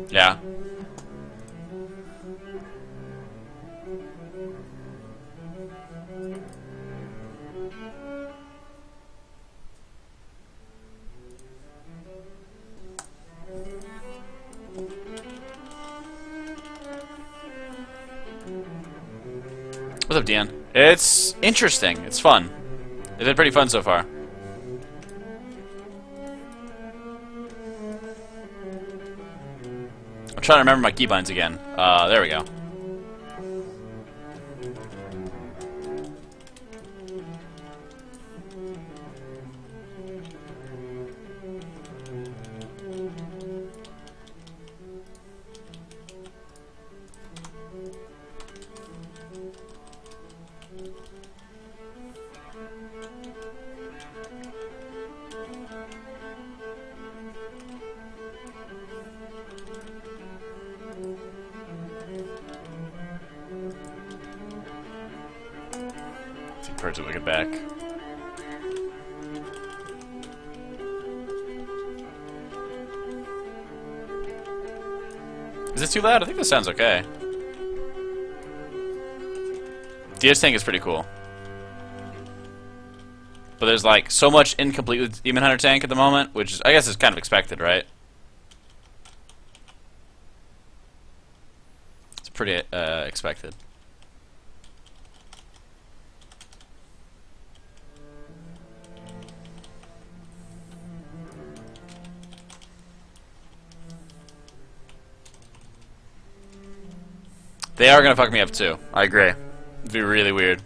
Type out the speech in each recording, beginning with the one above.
Yeah. What's up, Deanne? It's interesting. It's fun. It's been pretty fun so far. I'm trying to remember my keybinds again. There we go. Birds will get back. Is it too loud? I think this sounds okay. DS tank is pretty cool. But there's like so much incomplete with Demon Hunter tank at the moment, which I guess is kind of expected, right? It's pretty expected. They are gonna fuck me up too. I agree. It'd be really weird.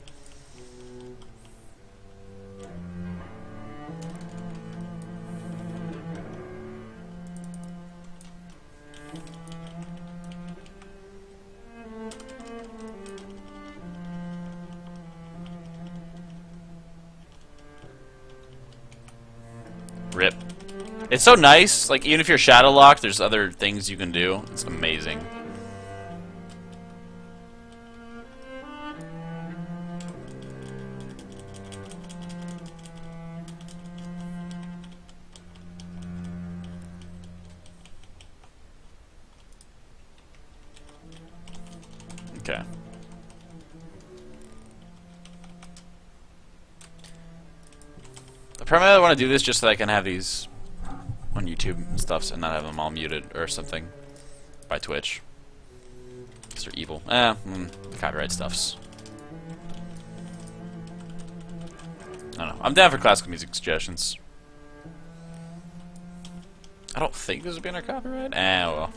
Rip. It's so nice. Like, even if you're shadow locked, there's other things you can do. It's amazing. Okay. Primarily I want to do this just so that I can have these on YouTube and stuff and not have them all muted or something by Twitch. Because they're evil. Copyright stuffs. I don't know. I'm down for classical music suggestions. I don't think this would be under copyright. Well.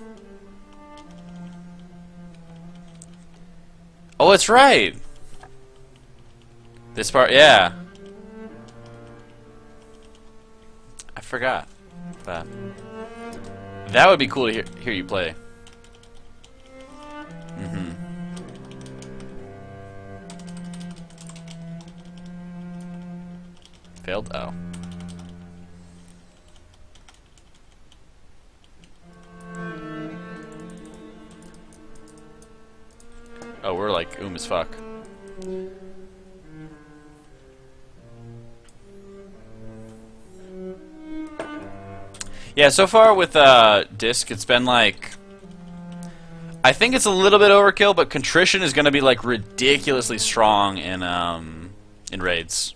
Oh, it's right! This part, yeah. I forgot that. That would be cool to hear you play. Mm-hmm. Failed? Oh. Oh, we're like as fuck. Yeah, so far with Disc, it's been like... I think it's a little bit overkill, but Contrition is going to be like ridiculously strong in raids.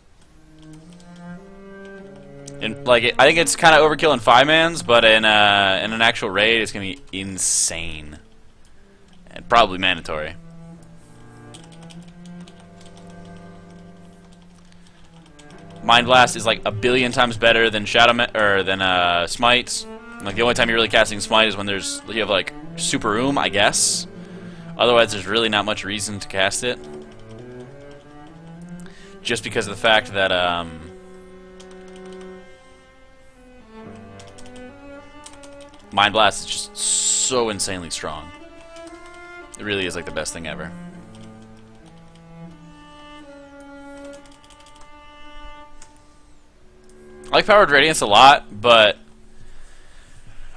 I think it's kind of overkill in 5-mans, but in an actual raid, it's going to be insane. And probably mandatory. Mind Blast is like 1 billion times better than Smite. Like the only time you're really casting Smite is when you have like Super I guess. Otherwise, there's really not much reason to cast it. Just because of the fact that Mind Blast is just so insanely strong. It really is like the best thing ever. I like Powered Radiance a lot, but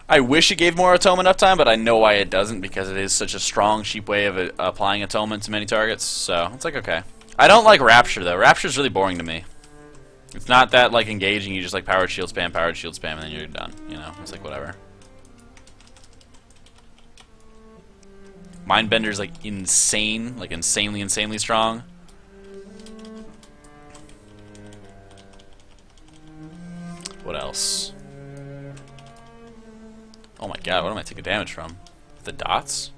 I wish it gave more Atonement uptime, but I know why it doesn't, because it is such a strong, cheap way of applying Atonement to many targets, so it's like, okay. I don't like Rapture, though. Rapture's really boring to me. It's not that, like, engaging. You just, like, Powered Shield Spam, and then you're done. You know, it's like, whatever. Mindbender's like insane, like insanely strong. What else? Oh my god, what am I taking damage from? The dots?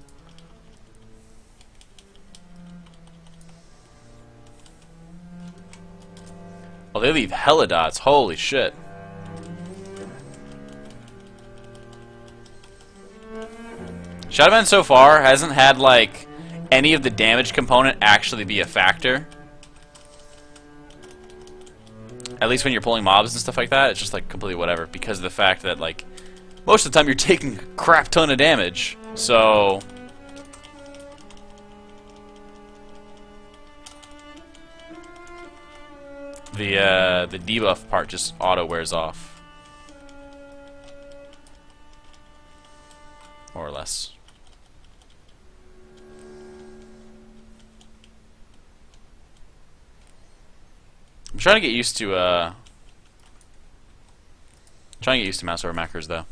Oh, they leave hella dots. Holy shit. Shadowman so far hasn't had, like, any of the damage component actually be a factor. At least when you're pulling mobs and stuff like that, it's just, like, completely whatever. Because of the fact that, like, most of the time you're taking a crap ton of damage. So... the debuff part just auto wears off. More or less. I'm trying to get used to mouse over macros though.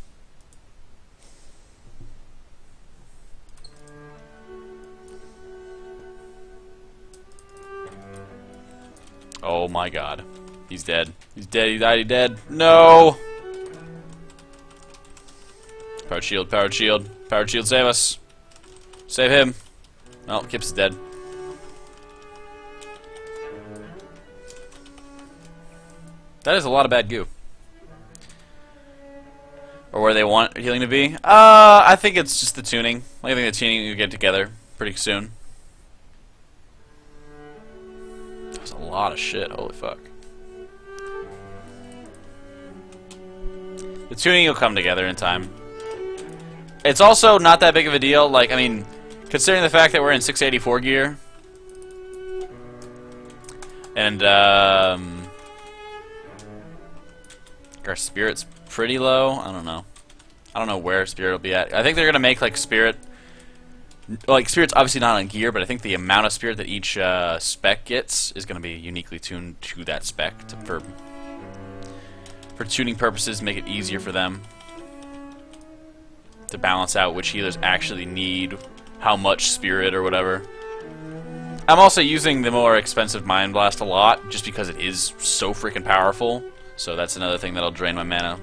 Oh my god. He's dead. He's dead. He died. He's dead. No! Powered shield. Powered shield. Powered shield. Save us. Save him. Oh, Kips is dead. That is a lot of bad goo. Or where they want healing to be. I think it's just the tuning. I think the tuning will get together pretty soon. That's a lot of shit. Holy fuck. The tuning will come together in time. It's also not that big of a deal. Like, I mean, considering the fact that we're in 684 gear. And, our spirit's pretty low. I don't know. I don't know where spirit will be at. I think they're gonna make like spirit. Like spirit's obviously not on gear, but I think the amount of spirit that each spec gets is gonna be uniquely tuned to that spec for tuning purposes. Make it easier for them to balance out which healers actually need how much spirit or whatever. I'm also using the more expensive Mind Blast a lot, just because it is so freaking powerful. So that's another thing that'll drain my mana.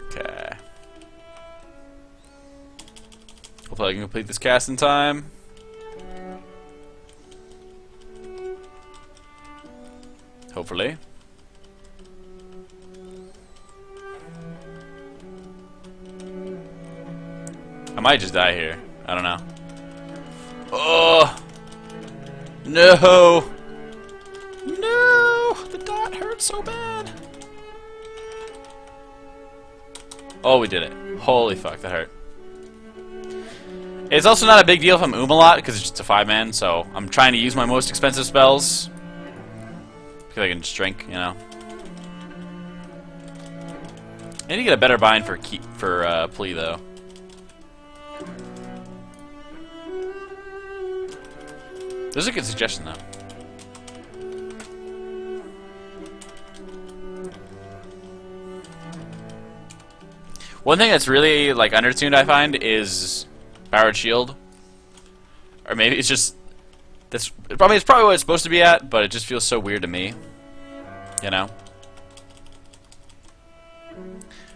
Okay. Hopefully I can complete this cast in time. Hopefully. I might just die here. I don't know. Oh! No! No! The dot hurts so bad! Oh, we did it. Holy fuck, that hurt. It's also not a big deal if I'm a lot, because it's just a 5-man, so I'm trying to use my most expensive spells. Because I can just drink, you know. I need to get a better bind for plea, though. This is a good suggestion, though. One thing that's really like undertuned, I find, is powered shield. Or maybe it's just it's probably what it's supposed to be at, but it just feels so weird to me. You know.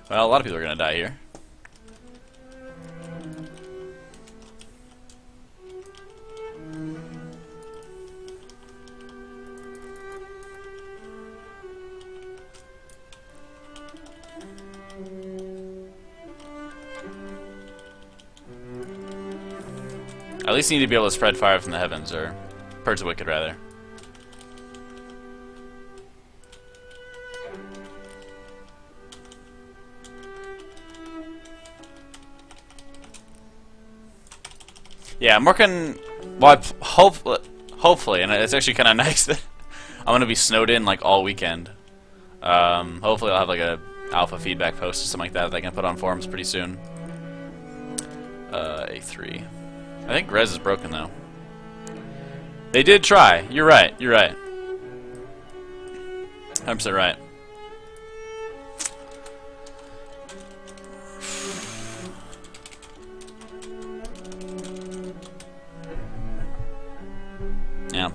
Well, a lot of people are gonna die here. At least you need to be able to spread fire from the heavens, or purge the wicked, rather. Yeah, I'm working. Well, hopefully, and it's actually kind of nice that I'm gonna be snowed in like all weekend. Hopefully, I'll have like a alpha feedback post or something like that I can put on forums pretty soon. A3. I think res is broken though. They did try. You're right. You're right. 100% right. Yeah.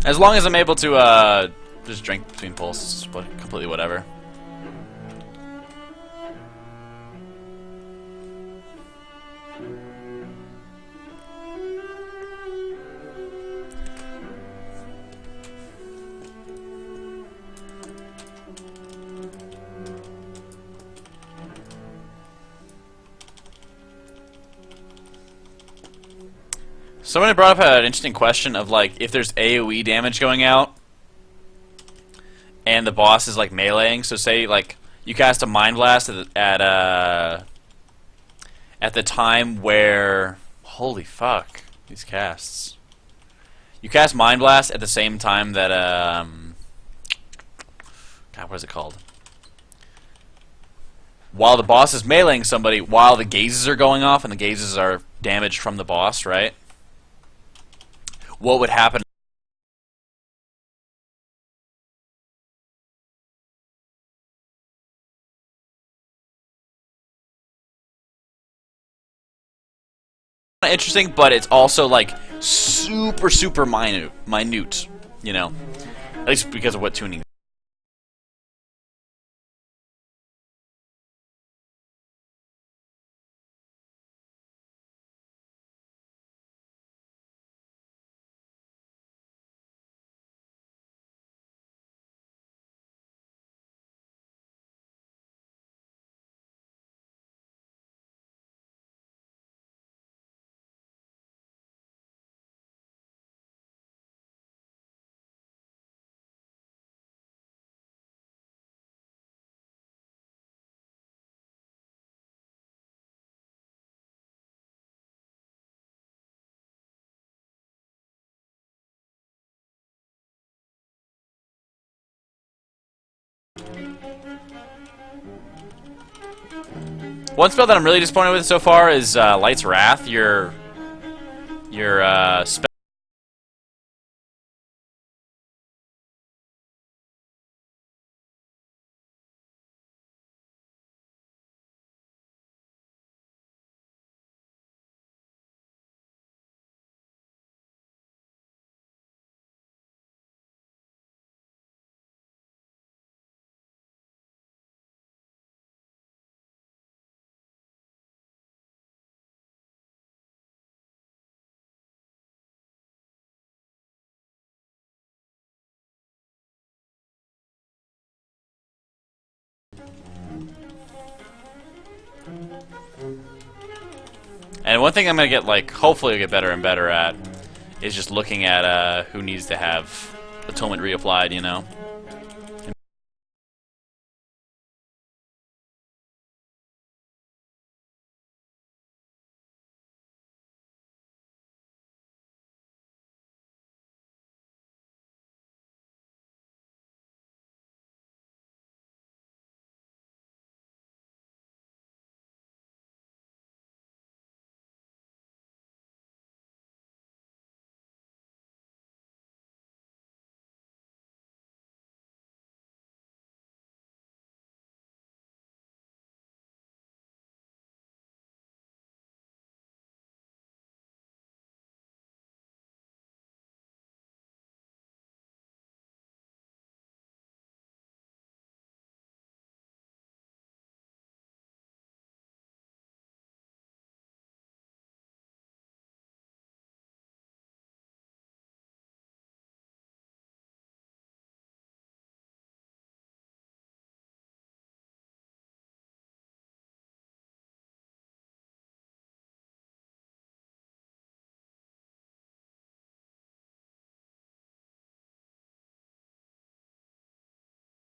As long as I'm able to just drink between pulls, completely whatever. Somebody brought up an interesting question of like if there's AoE damage going out and the boss is like meleeing. So say like you cast a Mind Blast at the time where holy fuck these casts. You cast Mind Blast at the same time that God, what is it called? While the boss is meleeing somebody, while the gazes are going off and the gazes are damaged from the boss, right? What would happen? Interesting, but it's also like super minute, you know, at least because of what tuning. One spell that I'm really disappointed with so far is Light's Wrath. Your spell. And one thing I'm gonna get like, hopefully, get better and better at, is just looking at who needs to have atonement reapplied. You know.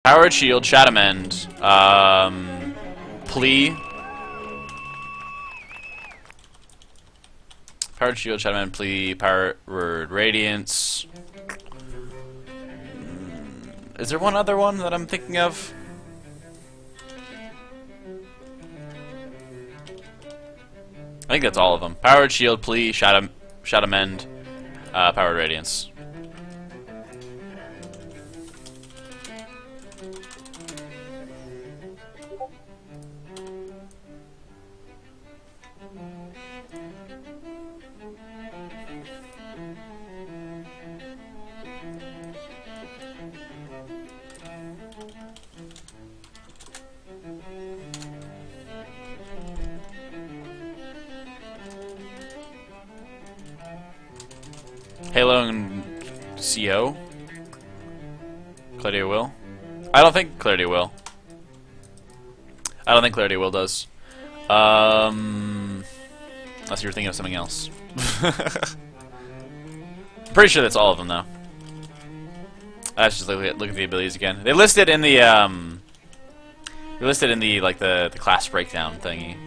Powered Shield, Shadow End, Plea. Powered Shield, Shadow End, Plea, Powered Radiance. Is there one other one that I'm thinking of? I think that's all of them. Powered Shield, Plea, Shadow Mend, Powered Radiance. Halo and CO? Clarity will? I don't think Clarity will. I don't think Clarity will does. Unless you're thinking of something else. Pretty sure that's all of them though. Let's just look at the abilities again. They listed in the like the class breakdown thingy.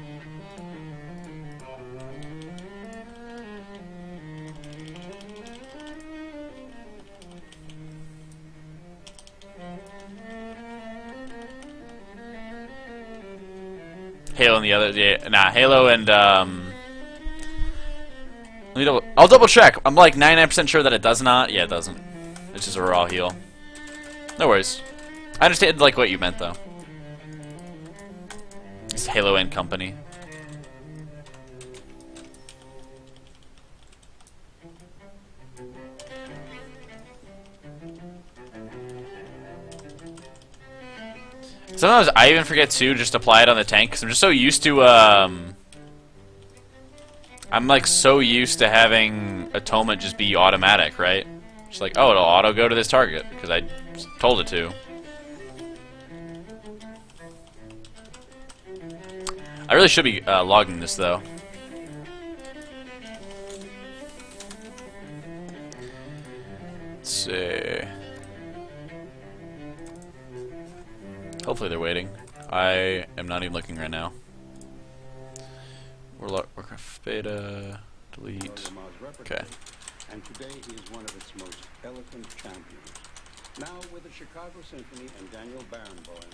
Halo and the other, yeah, nah, Halo and I'll double check. I'm like 99% sure that it does not. Yeah, it doesn't. It's just a raw heal. No worries. I understand like what you meant though. It's Halo and company. Sometimes I even forget to just apply it on the tank because I'm just so used to I'm like so used to having Atonement just be automatic, right? Just like, oh, it'll auto go to this target because I told it to. I really should be logging this though. Let's see. Hopefully they're waiting. I am not even looking right now. Warcraft beta, delete. Okay. And today he is one of its most eloquent champions. Now with the Chicago Symphony and Daniel Barenboim,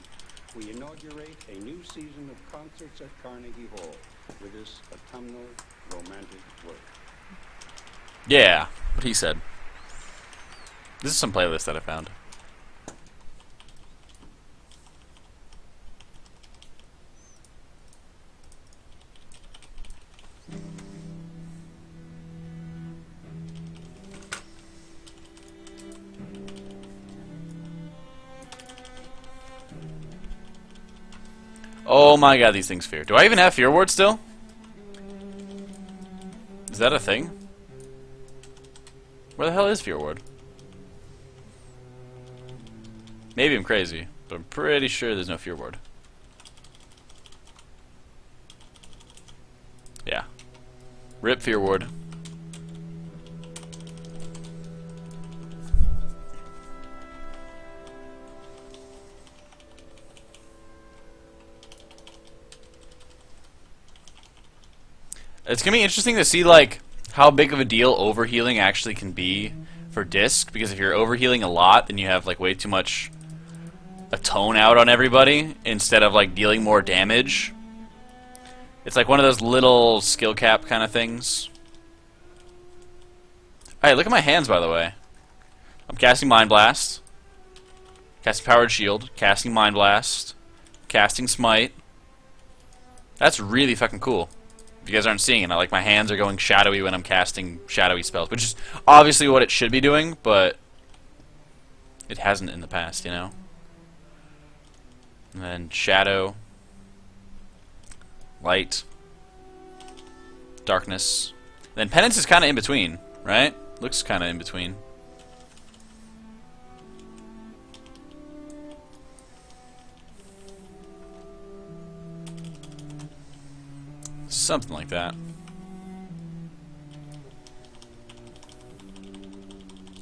we inaugurate a new season of concerts at Carnegie Hall with this autumnal romantic work. Yeah, what he said. This is some playlist that I found. Oh my god, these things fear. Do I even have Fear Ward still? Is that a thing? Where the hell is Fear Ward? Maybe I'm crazy, but I'm pretty sure there's no Fear Ward. Yeah. RIP Fear Ward. It's gonna be interesting to see like how big of a deal overhealing actually can be for disc, because if you're overhealing a lot, then you have like way too much atone out on everybody instead of like dealing more damage. It's like one of those little skill cap kind of things. Alright, look at my hands by the way. I'm casting Mind Blast, casting Powered Shield, casting Mind Blast, casting Smite. That's really fucking cool. If you guys aren't seeing it, like my hands are going shadowy when I'm casting shadowy spells, which is obviously what it should be doing, but it hasn't in the past, you know? And then shadow, light, darkness. Then penance is kind of in between, right? Looks kind of in between. Something like that.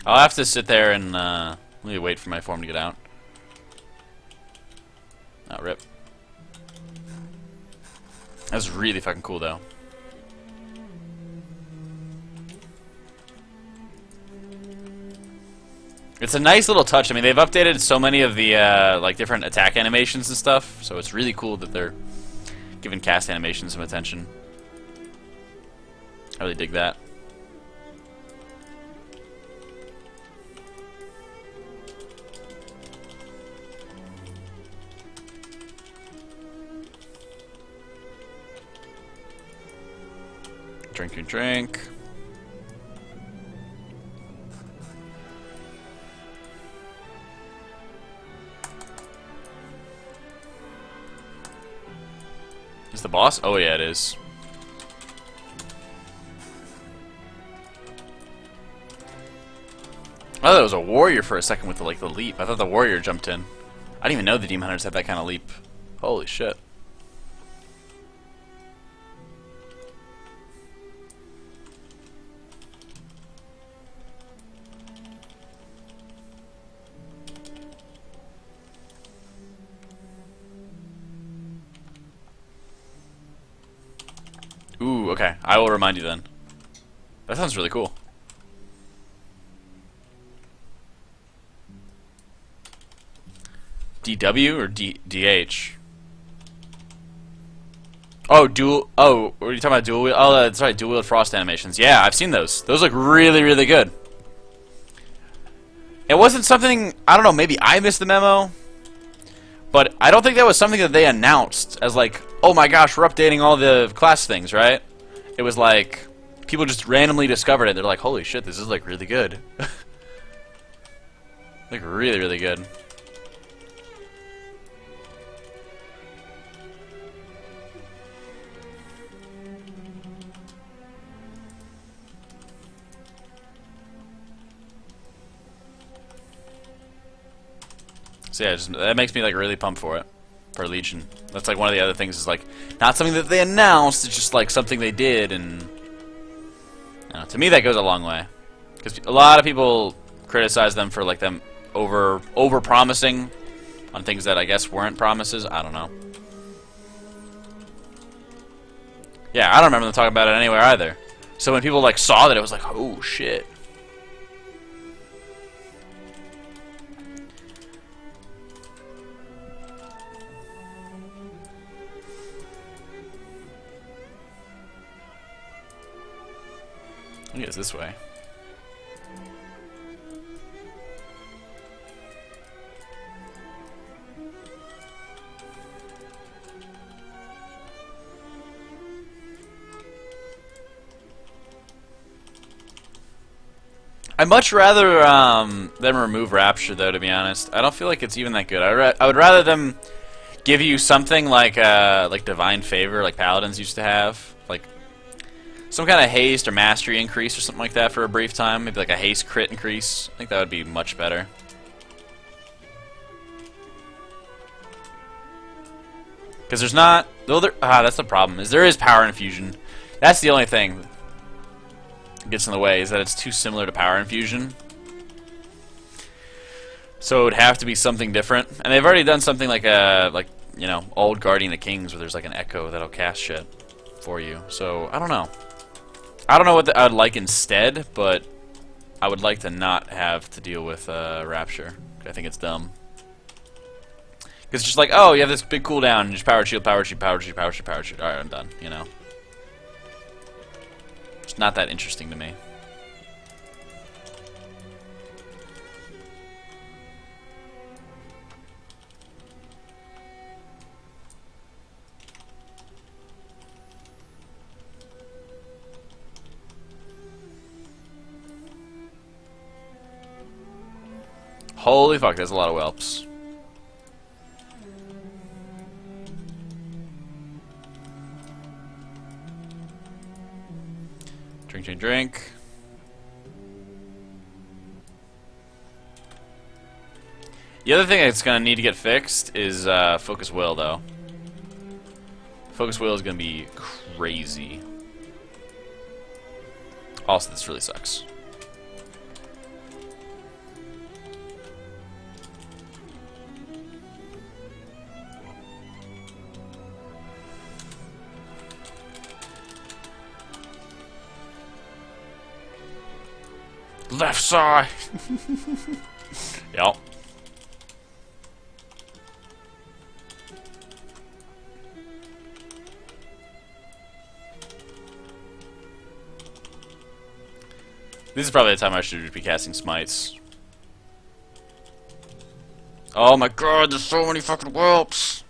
I'll have to sit there and let me wait for my form to get out. Oh, rip. That's really fucking cool, though. It's a nice little touch. I mean, they've updated so many of the like different attack animations and stuff, so it's really cool that they're giving cast animation some attention. I really dig that. Drink your drink. Is the boss? Oh yeah, it is. I thought it was a warrior for a second with the leap. I thought the warrior jumped in. I didn't even know the demon hunters had that kind of leap. Holy shit. Ooh, okay. I will remind you then. That sounds really cool. DW or DH? Oh, dual. Oh, what are you talking about? Dual wheel? Oh, that's right. Dual wheel frost animations. Yeah, I've seen those. Those look really, really good. It wasn't something. I don't know. Maybe I missed the memo, but I don't think that was something that they announced as like, oh my gosh, we're updating all the class things, right? It was like people just randomly discovered it. They're like, holy shit, this is like really good. Like really, really good. So yeah, that makes me like really pumped for it, for Legion. That's like one of the other things is like not something that they announced. It's just like something they did, and to me that goes a long way. Because a lot of people criticize them for like them over promising on things that I guess weren't promises. I don't know. Yeah, I don't remember them talking about it anywhere either. So when people like saw that, it was like, oh shit. I think it's this way. I'd much rather them remove Rapture, though, to be honest. I don't feel like it's even that good. I would rather them give you something like Divine Favor, like Paladins used to have. Like some kind of haste or mastery increase or something like that for a brief time. Maybe like a haste crit increase. I think that would be much better. Because there's not... that's the problem. Is there is power infusion. That's the only thing that gets in the way, is that it's too similar to power infusion. So it would have to be something different. And they've already done something like you know, old Guardian of Kings, where there's like an echo that'll cast shit for you. So I don't know. I don't know what I would like instead, but I would like to not have to deal with Rapture. I think it's dumb. Because it's just like, oh, you have this big cooldown, and just power shield, power shield, power shield, power shield, power shield. Alright, I'm done, you know. It's not that interesting to me. Holy fuck, there's a lot of whelps. Drink, drink, drink. The other thing that's going to need to get fixed is Focus Will, though. Focus Will is going to be crazy. Also, this really sucks. Left side. Yep. This is probably the time I should be casting smites. Oh my god, there's so many fucking whelps.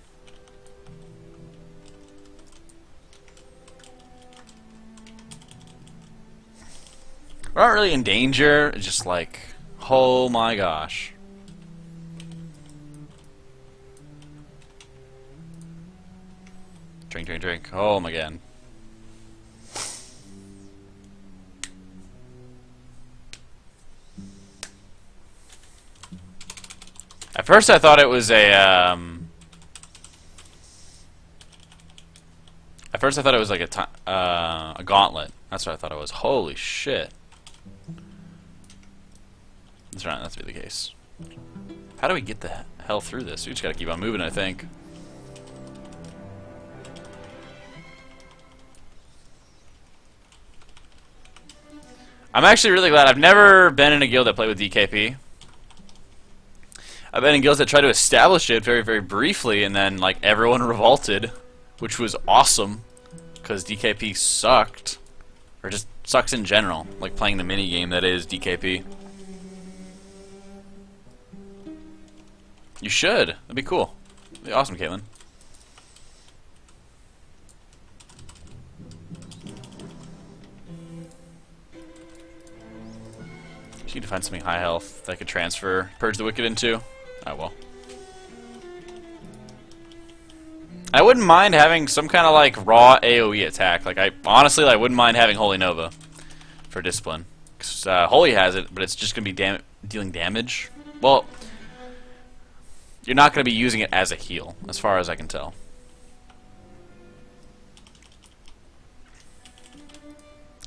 We're not really in danger. It's just like, oh my gosh. Drink, drink, drink. Oh my god. At first I thought it was a, At first I thought it was like a gauntlet. That's what I thought it was. Holy shit. That's right, that's be the case. How do we get the hell through this? We just gotta keep on moving, I think. I'm actually really glad. I've never been in a guild that played with DKP. I've been in guilds that tried to establish it very, very briefly, and then like everyone revolted, which was awesome, because DKP sucked, or just sucks in general. Like playing the mini game that is DKP. You should. That'd be cool. That'd be awesome, Caitlin. You need to find something high health that I could transfer Purge the Wicked into. Oh well. I wouldn't mind having some kind of like raw AoE attack. Like I honestly, I wouldn't mind having Holy Nova for discipline. 'Cause, Holy has it, but it's just gonna be dealing damage. Well, you're not gonna be using it as a heal, as far as I can tell.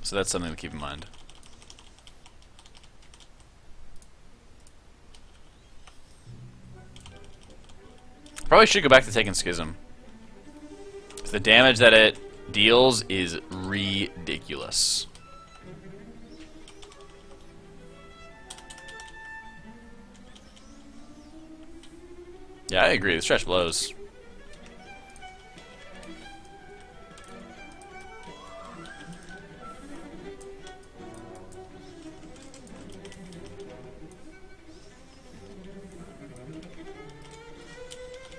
So that's something to keep in mind. Probably should go back to taking Schism. The damage that it deals is ridiculous. Yeah, I agree. The stretch blows.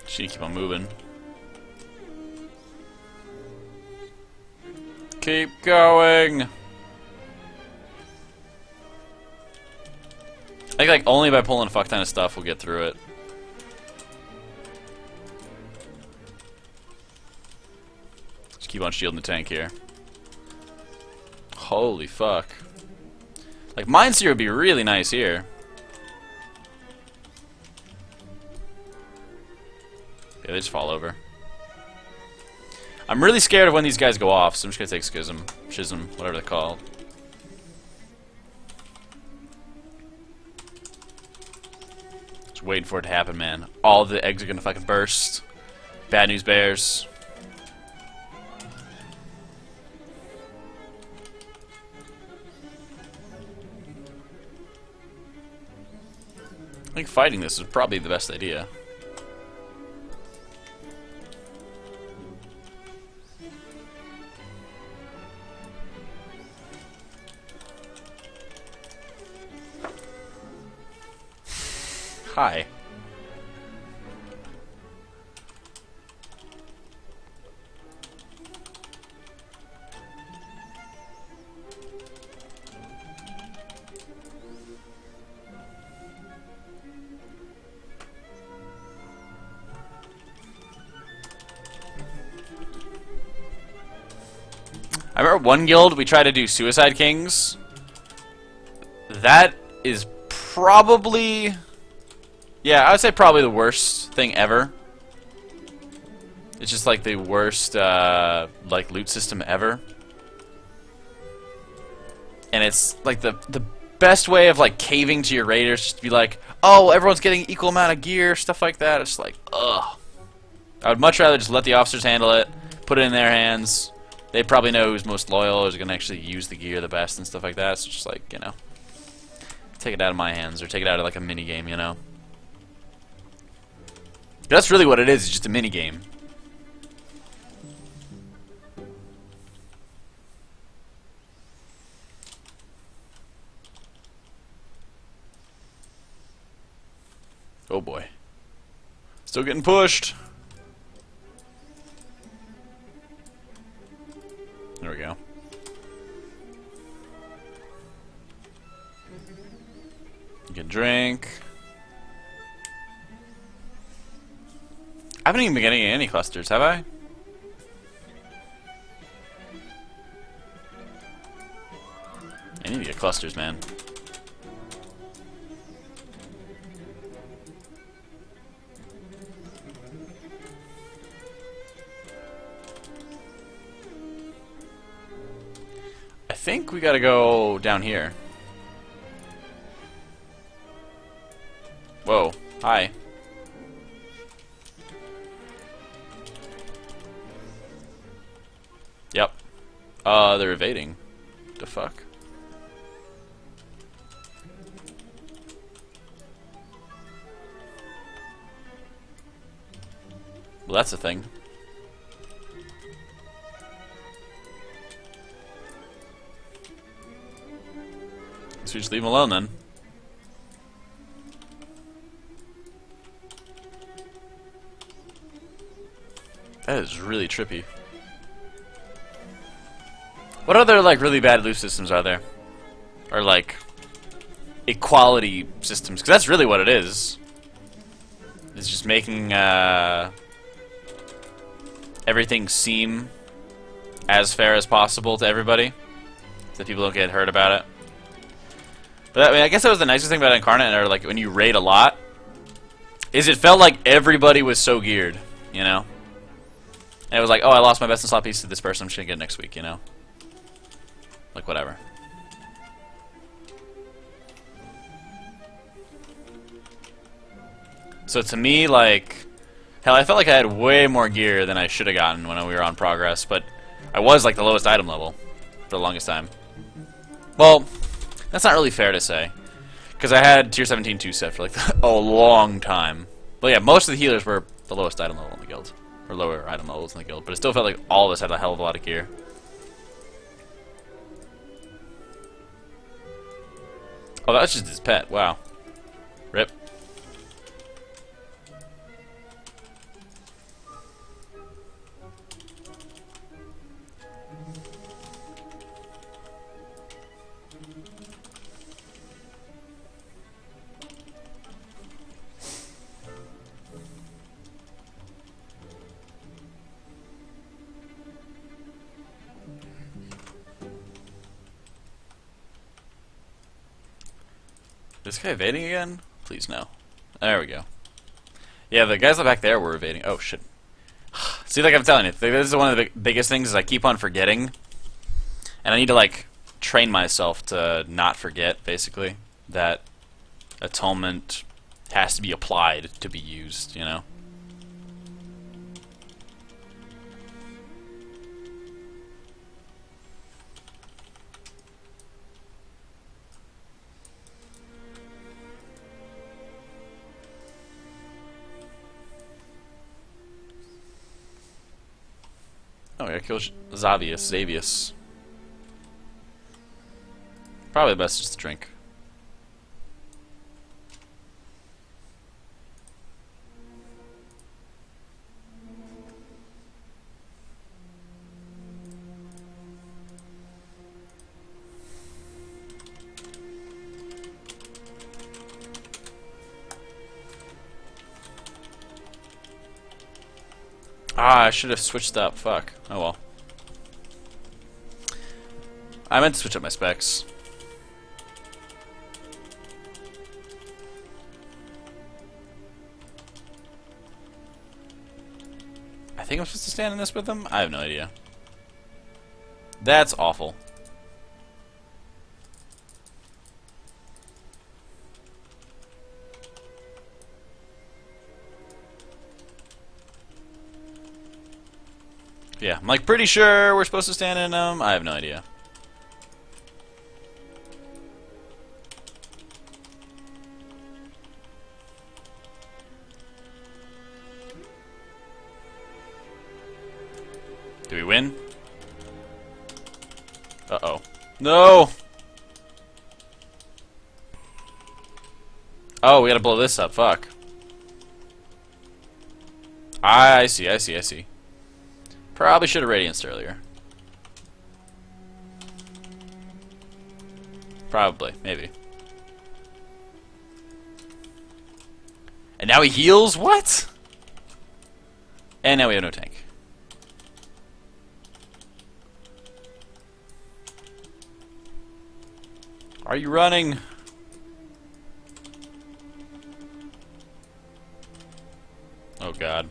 Just need to keep on moving. Keep going. I think like only by pulling a fuck ton of stuff we'll get through it. Just keep on shielding the tank here. Holy fuck. Like Mind Seer would be really nice here. Yeah, they just fall over. I'm really scared of when these guys go off, so I'm just gonna take Schism, whatever they're called. Just waiting for it to happen, man. All of the eggs are gonna fucking burst. Bad news bears. I think fighting this is probably the best idea. Hi. I remember one guild we tried to do Suicide Kings. That is probably... yeah, I would say probably the worst thing ever. It's just like the worst like loot system ever. And it's like the best way of like caving to your raiders, just to be like, oh, everyone's getting equal amount of gear, stuff like that. It's like, ugh. I would much rather just let the officers handle it, put it in their hands. They probably know who's most loyal, who's gonna actually use the gear the best and stuff like that. So just like, you know, take it out of my hands or take it out of like a mini game, you know. That's really what it is. It's just a mini game. Oh boy. Still getting pushed. There we go. Get drink. I haven't even been getting any clusters, have I? I need to get clusters, man. I think we gotta go down here. Whoa. Hi. Yep. They're evading. The fuck? Well, that's a thing. So we just leave him alone then. That is really trippy. What other like really bad loot systems are there? Or like equality systems? Because that's really what it is. It's just making everything seem as fair as possible to everybody, so that people don't get hurt about it. But I mean, I guess that was the nicest thing about Incarnate, or like when you raid a lot, is it felt like everybody was so geared, you know? And it was like, oh, I lost my best in slot piece to this person, I'm just gonna get it next week, you know? Like, whatever. So to me, like, hell, I felt like I had way more gear than I should have gotten when we were on progress, but I was like the lowest item level for the longest time. Well, that's not really fair to say, because I had tier 17 2-set for like a long time. But yeah, most of the healers were the lowest item level in the guild, or lower item levels in the guild, but it still felt like all of us had a hell of a lot of gear. Oh, that's just his pet. Wow. Rip. Is this guy evading again? Please no. There we go. Yeah, the guys back there were evading. Oh shit. See, like I'm telling you, this is one of the biggest things is I keep on forgetting. And I need to like train myself to not forget, basically, that atonement has to be applied to be used, you know? Oh, I gotta kill Xavius. Probably the best just to drink. Ah, I should have switched up. Fuck. Oh well. I meant to switch up my specs. I think I'm supposed to stand in this with them? I have no idea. That's awful. Yeah, I'm like pretty sure we're supposed to stand in them. I have no idea. Do we win? Uh-oh. No! Oh, we gotta blow this up. Fuck. I see. Probably should have radianced earlier. Probably. Maybe. And now he heals? What? And now we have no tank. Are you running? Oh god.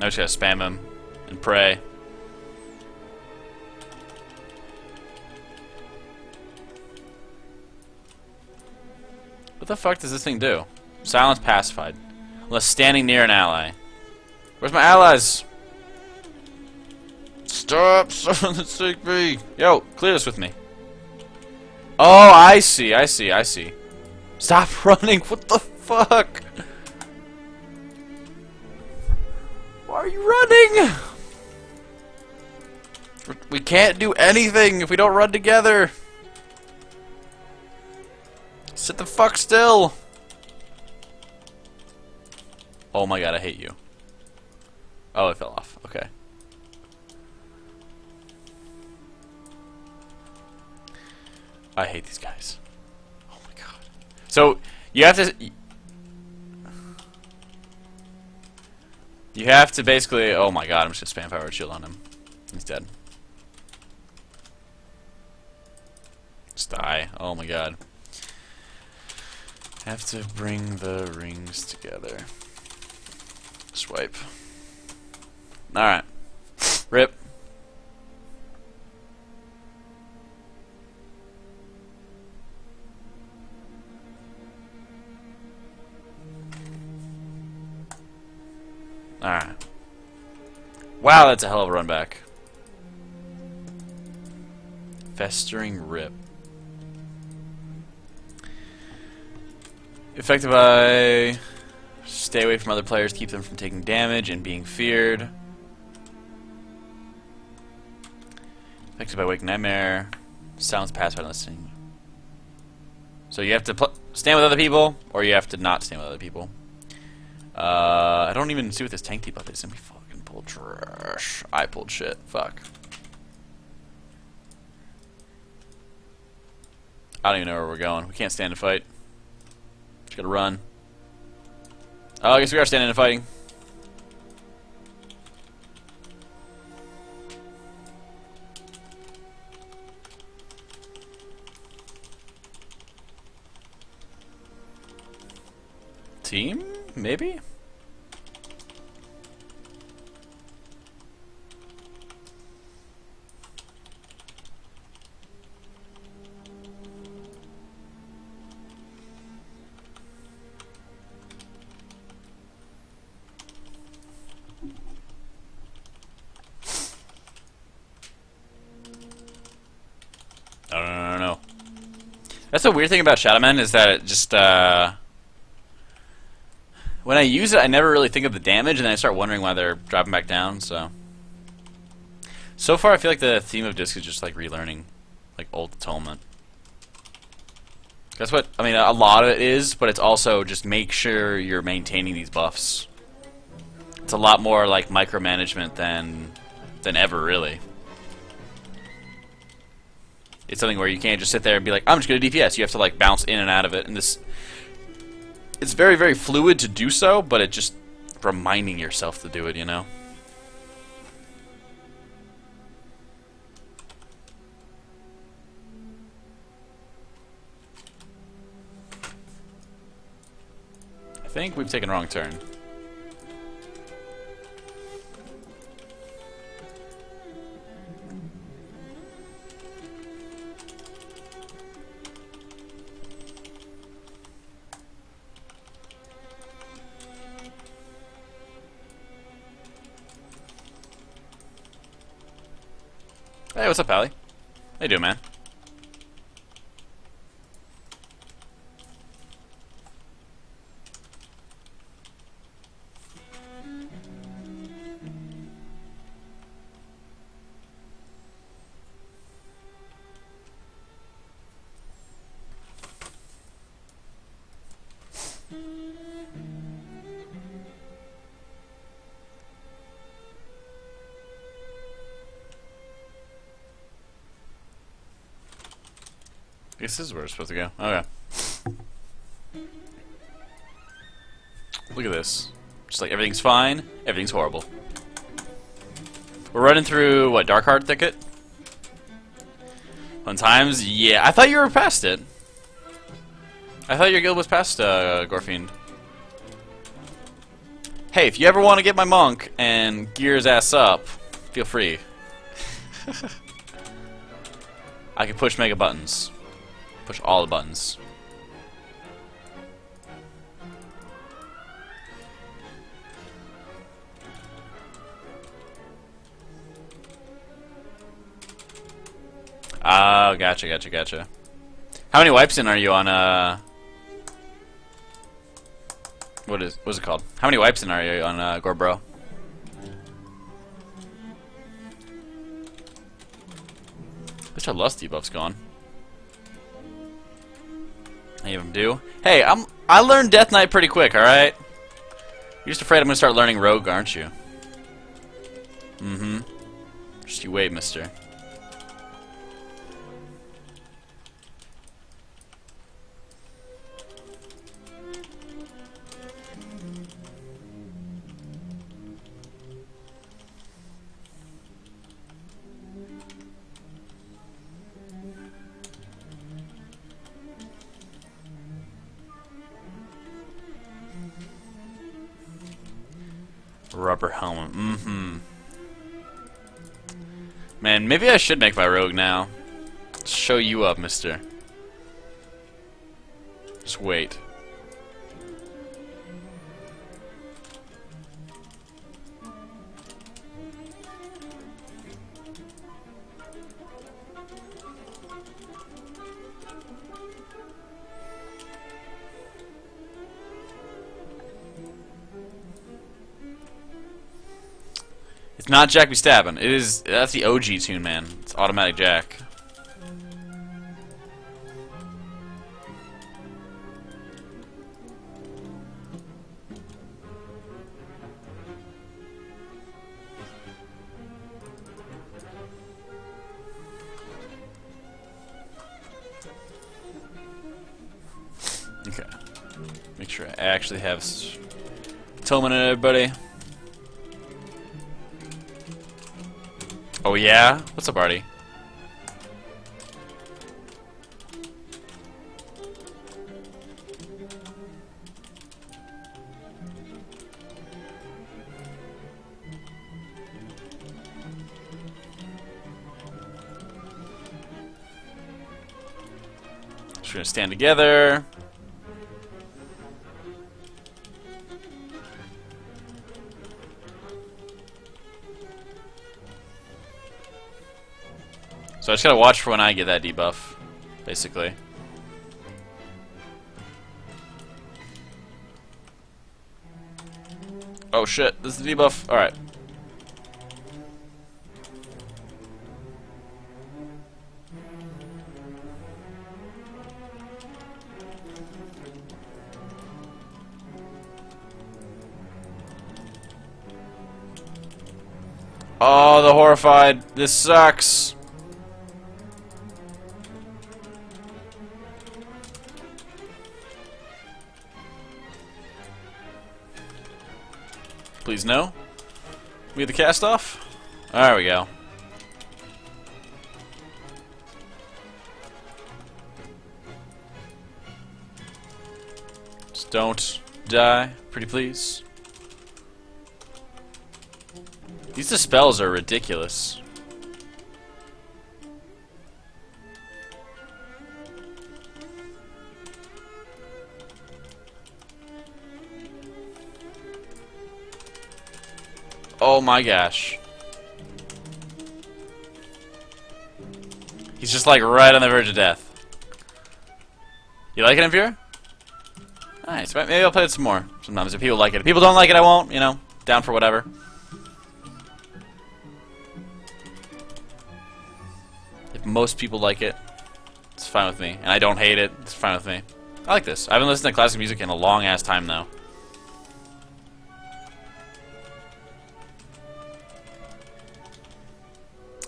Now I just gotta spam him and pray. What the fuck does this thing do? Silence pacified. Unless standing near an ally. Where's my allies? Stop! Let's take me! Yo, clear this with me. Oh, I see, I see, I see. Stop running! What the fuck? Why are you running? We can't do anything if we don't run together. Sit the fuck still. Oh my god, I hate you. Oh, it fell off. Okay. I hate these guys. Oh my god. So, you have to... You have to basically... Oh my god, I'm just gonna spam power shield on him. He's dead. Just die. Oh my god. Have to bring the rings together. Swipe. Alright. Rip. Alright. Wow, that's a hell of a run back. Festering Rip. Affected by... Stay away from other players, keep them from taking damage and being feared. Affected by Wake Nightmare. Silence pass by listening. So you have to stand with other people, or you have to not stand with other people. I don't even see what this tank debuff is. Let me fucking pull trash. I pulled shit. Fuck. I don't even know where we're going. We can't stand and fight. Just gotta run. Oh, I guess we are standing and fighting. Team? Maybe? No. That's the weird thing about Shadowman is that it just, when I use it, I never really think of the damage, and then I start wondering why they're dropping back down, so... So far, I feel like the theme of Disc is just, like, relearning, like, old Atonement. That's what, I mean, a lot of it is, but it's also just make sure you're maintaining these buffs. It's a lot more, like, micromanagement than ever, really. It's something where you can't just sit there and be like, I'm just going to DPS. You have to, like, bounce in and out of it, and this... It's very, very fluid to do so, but it just reminding yourself to do it, you know? I think we've taken a wrong turn. Hey, what's up, Pally? How you doing, man? I guess this is where we're supposed to go. Okay. Look at this. Just like everything's fine, everything's horrible. We're running through, what, Darkheart Thicket? Fun times? Yeah, I thought you were past it. I thought your guild was past Gorfiend. Hey, if you ever want to get my monk and gear his ass up, feel free. I can push mega buttons. Push all the buttons. Oh, gotcha. How many wipes in are you on, what's it called? How many wipes in are you on, Gorbro? Wish our lust debuff's gone. Any of them do? Hey, I learned Death Knight pretty quick, alright? You're just afraid I'm gonna start learning Rogue, aren't you? Mm-hmm. Just you wait, mister. Rubber helmet. Mm-hmm. Man, maybe I should make my rogue now. Show you up, mister. Just wait. It's not Jack be stabbing. It is. That's the OG tune, man. It's Automatic Jack. Okay. Make sure I actually have Tillman and everybody. Oh yeah? What's up, Artie? Just gonna stand together. So I just gotta watch for when I get that debuff, basically. Oh shit, this is the debuff. Alright. Oh, the horrified. This sucks. Please no. We get the cast off? There we go. Just don't die, pretty please. These dispels are ridiculous. Oh my gosh. He's just like right on the verge of death. You like it, Impure? Nice. Maybe I'll play it some more. Sometimes if people like it. If people don't like it, I won't. You know, down for whatever. If most people like it, it's fine with me. And I don't hate it, it's fine with me. I like this. I haven't listened to classic music in a long ass time now.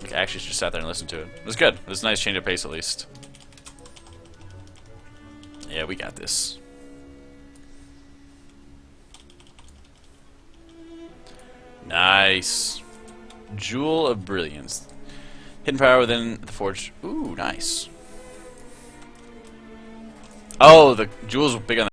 Like, I actually just sat there and listened to it. It was good. It was a nice change of pace at least. Yeah, we got this. Nice. Jewel of Brilliance. Hidden power within the forge. Ooh, nice. Oh, the jewel's big on